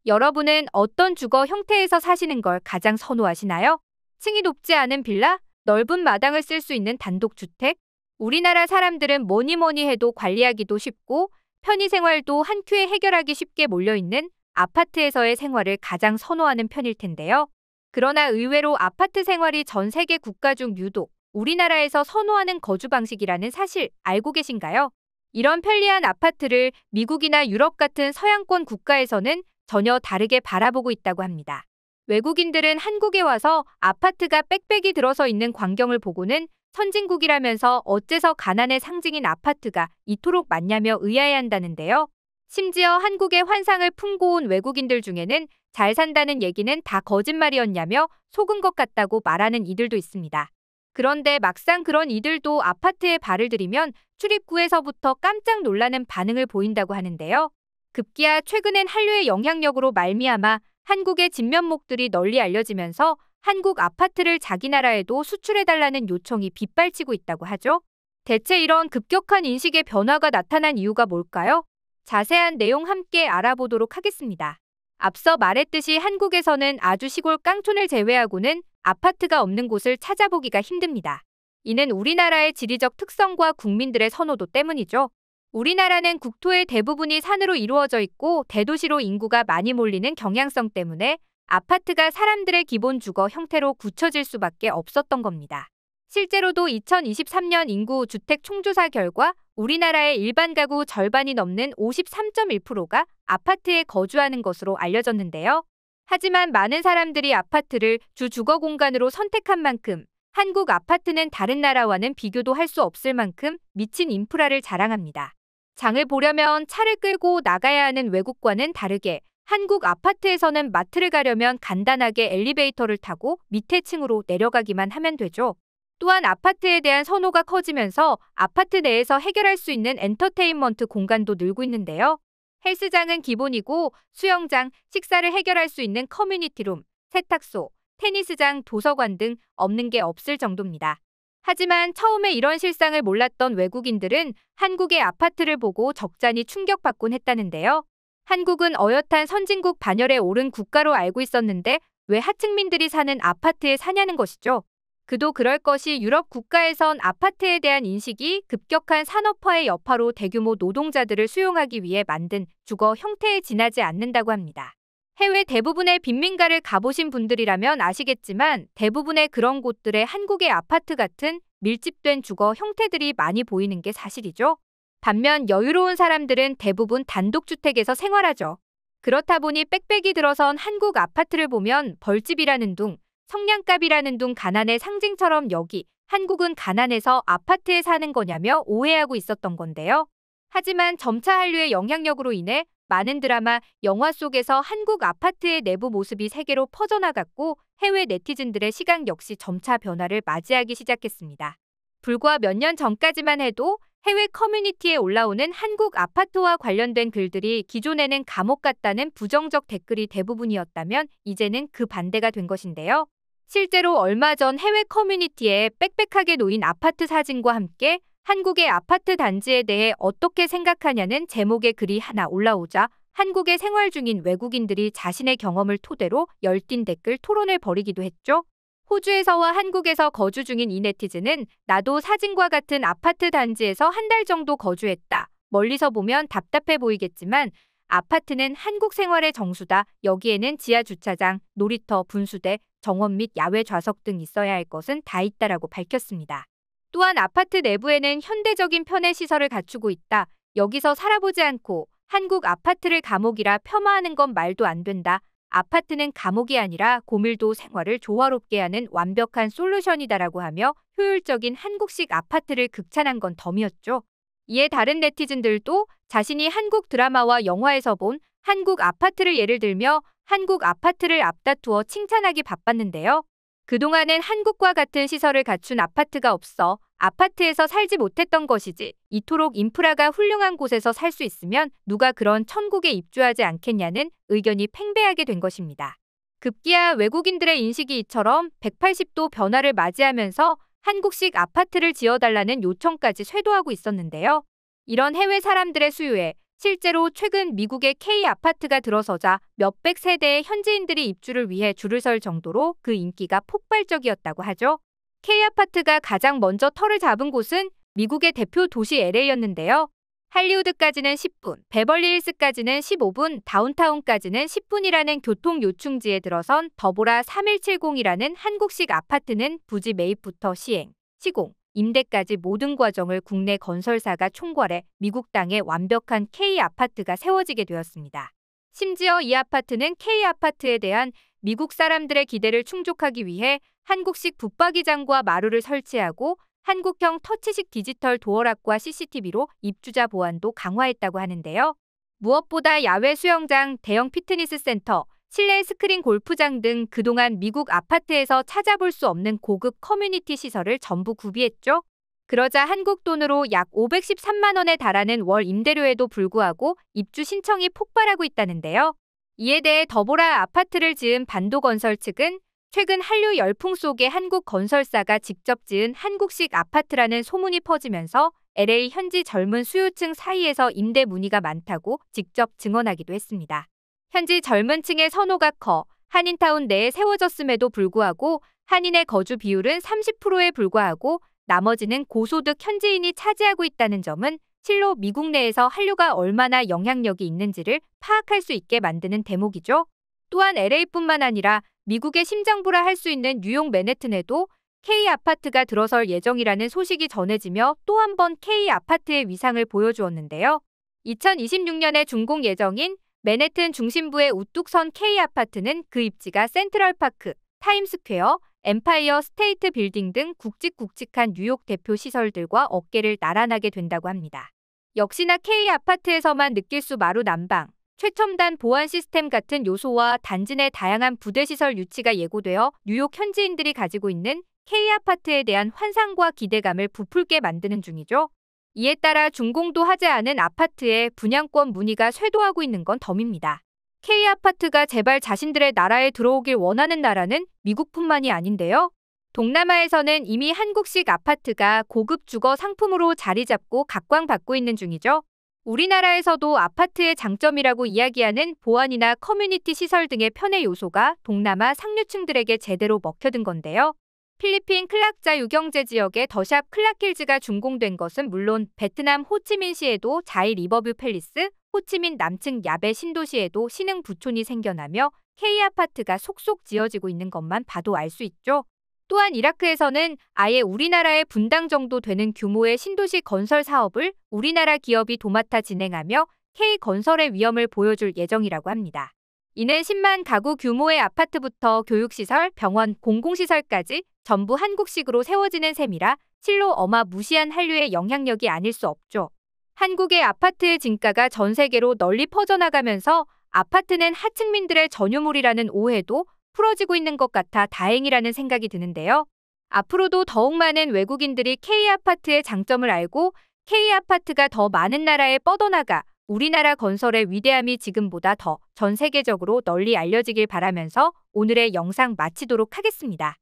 여러분은 어떤 주거 형태에서 사시는 걸 가장 선호하시나요? 층이 높지 않은 빌라, 넓은 마당을 쓸 수 있는 단독주택? 우리나라 사람들은 뭐니 뭐니 해도 관리하기도 쉽고 편의 생활도 한 큐에 해결하기 쉽게 몰려있는 아파트에서의 생활을 가장 선호하는 편일 텐데요. 그러나 의외로 아파트 생활이 전 세계 국가 중 유독 우리나라에서 선호하는 거주 방식이라는 사실 알고 계신가요? 이런 편리한 아파트를 미국이나 유럽 같은 서양권 국가에서는 전혀 다르게 바라보고 있다고 합니다. 외국인들은 한국에 와서 아파트가 빽빽이 들어서 있는 광경을 보고는 선진국이라면서 어째서 가난의 상징인 아파트가 이토록 많냐며 의아해한다는데요. 심지어 한국의 환상을 품고 온 외국인들 중에는 잘 산다는 얘기는 다 거짓말이었냐며 속은 것 같다고 말하는 이들도 있습니다. 그런데 막상 그런 이들도 아파트에 발을 들이면 출입구에서부터 깜짝 놀라는 반응을 보인다고 하는데요. 급기야 최근엔 한류의 영향력으로 말미암아 한국의 진면목들이 널리 알려지면서 한국 아파트를 자기 나라에도 수출해달라는 요청이 빗발치고 있다고 하죠. 대체 이런 급격한 인식의 변화가 나타난 이유가 뭘까요? 자세한 내용 함께 알아보도록 하겠습니다. 앞서 말했듯이 한국에서는 아주 시골 깡촌을 제외하고는 아파트가 없는 곳을 찾아보기가 힘듭니다. 이는 우리나라의 지리적 특성과 국민들의 선호도 때문이죠. 우리나라는 국토의 대부분이 산으로 이루어져 있고 대도시로 인구가 많이 몰리는 경향성 때문에 아파트가 사람들의 기본 주거 형태로 굳혀질 수밖에 없었던 겁니다. 실제로도 2023년 인구 주택 총조사 결과 우리나라의 일반 가구 절반이 넘는 53.1%가 아파트에 거주하는 것으로 알려졌는데요. 하지만 많은 사람들이 아파트를 주 주거 공간으로 선택한 만큼 한국 아파트는 다른 나라와는 비교도 할 수 없을 만큼 미친 인프라를 자랑합니다. 장을 보려면 차를 끌고 나가야 하는 외국과는 다르게 한국 아파트에서는 마트를 가려면 간단하게 엘리베이터를 타고 밑에 층으로 내려가기만 하면 되죠. 또한 아파트에 대한 선호가 커지면서 아파트 내에서 해결할 수 있는 엔터테인먼트 공간도 늘고 있는데요. 헬스장은 기본이고 수영장, 식사를 해결할 수 있는 커뮤니티룸, 세탁소, 테니스장, 도서관 등 없는 게 없을 정도입니다. 하지만 처음에 이런 실상을 몰랐던 외국인들은 한국의 아파트를 보고 적잖이 충격받곤 했다는데요. 한국은 어엿한 선진국 반열에 오른 국가로 알고 있었는데 왜 하층민들이 사는 아파트에 사냐는 것이죠. 그도 그럴 것이 유럽 국가에선 아파트에 대한 인식이 급격한 산업화의 여파로 대규모 노동자들을 수용하기 위해 만든 주거 형태에 지나지 않는다고 합니다. 해외 대부분의 빈민가를 가보신 분들이라면 아시겠지만 대부분의 그런 곳들에 한국의 아파트 같은 밀집된 주거 형태들이 많이 보이는 게 사실이죠. 반면 여유로운 사람들은 대부분 단독주택에서 생활하죠. 그렇다 보니 빽빽이 들어선 한국 아파트를 보면 벌집이라는 둥, 성냥갑이라는 둥 가난의 상징처럼 여기 한국은 가난해서 아파트에 사는 거냐며 오해하고 있었던 건데요. 하지만 점차 한류의 영향력으로 인해 많은 드라마, 영화 속에서 한국 아파트의 내부 모습이 세계로 퍼져나갔고 해외 네티즌들의 시각 역시 점차 변화를 맞이하기 시작했습니다. 불과 몇 년 전까지만 해도 해외 커뮤니티에 올라오는 한국 아파트와 관련된 글들이 기존에는 감옥 같다는 부정적 댓글이 대부분이었다면 이제는 그 반대가 된 것인데요. 실제로 얼마 전 해외 커뮤니티에 빽빽하게 놓인 아파트 사진과 함께 한국의 아파트 단지에 대해 어떻게 생각하냐는 제목의 글이 하나 올라오자 한국에 생활 중인 외국인들이 자신의 경험을 토대로 열띤 댓글 토론을 벌이기도 했죠. 호주에서와 한국에서 거주 중인 이 네티즌은 나도 사진과 같은 아파트 단지에서 한 달 정도 거주했다. 멀리서 보면 답답해 보이겠지만 아파트는 한국 생활의 정수다. 여기에는 지하 주차장, 놀이터, 분수대, 정원 및 야외 좌석 등 있어야 할 것은 다 있다라고 밝혔습니다. 또한 아파트 내부에는 현대적인 편의 시설을 갖추고 있다. 여기서 살아보지 않고 한국 아파트를 감옥이라 폄하하는 건 말도 안 된다. 아파트는 감옥이 아니라 고밀도 생활을 조화롭게 하는 완벽한 솔루션이다라고 하며 효율적인 한국식 아파트를 극찬한 건 덤이었죠. 이에 다른 네티즌들도 자신이 한국 드라마와 영화에서 본 한국 아파트를 예를 들며 한국 아파트를 앞다투어 칭찬하기 바빴는데요. 그동안은 한국과 같은 시설을 갖춘 아파트가 없어 아파트에서 살지 못했던 것이지 이토록 인프라가 훌륭한 곳에서 살 수 있으면 누가 그런 천국에 입주하지 않겠냐는 의견이 팽배하게 된 것입니다. 급기야 외국인들의 인식이 이처럼 180도 변화를 맞이하면서 한국식 아파트를 지어달라는 요청까지 쇄도하고 있었는데요. 이런 해외 사람들의 수요에 실제로 최근 미국의 K아파트가 들어서자 몇백 세대의 현지인들이 입주를 위해 줄을 설 정도로 그 인기가 폭발적이었다고 하죠. K아파트가 가장 먼저 터를 잡은 곳은 미국의 대표 도시 LA였는데요. 할리우드까지는 10분, 베벌리힐스까지는 15분, 다운타운까지는 10분이라는 교통 요충지에 들어선 더보라 3170이라는 한국식 아파트는 부지 매입부터 시행, 시공, 임대까지 모든 과정을 국내 건설사가 총괄해 미국 땅에 완벽한 K아파트가 세워지게 되었습니다. 심지어 이 아파트는 K아파트에 대한 미국 사람들의 기대를 충족하기 위해 한국식 붙박이장과 마루를 설치하고 한국형 터치식 디지털 도어락과 CCTV로 입주자 보안도 강화했다고 하는데요. 무엇보다 야외 수영장, 대형 피트니스 센터, 실내 스크린 골프장 등 그동안 미국 아파트에서 찾아볼 수 없는 고급 커뮤니티 시설을 전부 구비했죠. 그러자 한국 돈으로 약 513만 원에 달하는 월 임대료에도 불구하고 입주 신청이 폭발하고 있다는데요. 이에 대해 더보라 아파트를 지은 반도건설 측은 최근 한류 열풍 속에 한국 건설사가 직접 지은 한국식 아파트라는 소문이 퍼지면서 LA 현지 젊은 수요층 사이에서 임대 문의가 많다고 직접 증언하기도 했습니다. 현지 젊은 층의 선호가 커 한인타운 내에 세워졌음에도 불구하고 한인의 거주 비율은 30%에 불과하고 나머지는 고소득 현지인이 차지하고 있다는 점은 실로 미국 내에서 한류가 얼마나 영향력이 있는지를 파악할 수 있게 만드는 대목이죠. 또한 LA뿐만 아니라 미국의 심장부라 할 수 있는 뉴욕 맨해튼에도 K아파트가 들어설 예정이라는 소식이 전해지며 또 한 번 K아파트의 위상을 보여주었는데요. 2026년에 준공 예정인 맨해튼 중심부의 우뚝 선 K아파트는 그 입지가 센트럴파크, 타임스퀘어, 엠파이어 스테이트 빌딩 등 굵직굵직한 뉴욕 대표 시설들과 어깨를 나란하게 된다고 합니다. 역시나 K아파트에서만 느낄 수 마루 난방, 최첨단 보안 시스템 같은 요소와 단지 내 다양한 부대시설 유치가 예고되어 뉴욕 현지인들이 가지고 있는 K아파트에 대한 환상과 기대감을 부풀게 만드는 중이죠. 이에 따라 준공도 하지 않은 아파트에 분양권 문의가 쇄도하고 있는 건 덤입니다. K아파트가 제발 자신들의 나라에 들어오길 원하는 나라는 미국뿐만이 아닌데요. 동남아에서는 이미 한국식 아파트가 고급 주거 상품으로 자리 잡고 각광받고 있는 중이죠. 우리나라에서도 아파트의 장점이라고 이야기하는 보안이나 커뮤니티 시설 등의 편의 요소가 동남아 상류층들에게 제대로 먹혀든 건데요. 필리핀 클락자 유경제 지역의 더샵 클락힐즈가 준공된 것은 물론 베트남 호치민시에도 자이 리버뷰 팰리스, 호치민 남층 야베 신도시에도 신흥 부촌이 생겨나며 K아파트가 속속 지어지고 있는 것만 봐도 알 수 있죠. 또한 이라크에서는 아예 우리나라의 분당 정도 되는 규모의 신도시 건설 사업을 우리나라 기업이 도맡아 진행하며 K건설의 위험을 보여줄 예정이라고 합니다. 이는 10만 가구 규모의 아파트부터 교육시설, 병원, 공공시설까지 전부 한국식으로 세워지는 셈이라 실로 어마무시한 한류의 영향력이 아닐 수 없죠. 한국의 아파트의 진가가 전 세계로 널리 퍼져나가면서 아파트는 하층민들의 전유물이라는 오해도 풀어지고 있는 것 같아 다행이라는 생각이 드는데요. 앞으로도 더욱 많은 외국인들이 K아파트의 장점을 알고 K아파트가 더 많은 나라에 뻗어나가 우리나라 건설의 위대함이 지금보다 더 전 세계적으로 널리 알려지길 바라면서 오늘의 영상 마치도록 하겠습니다.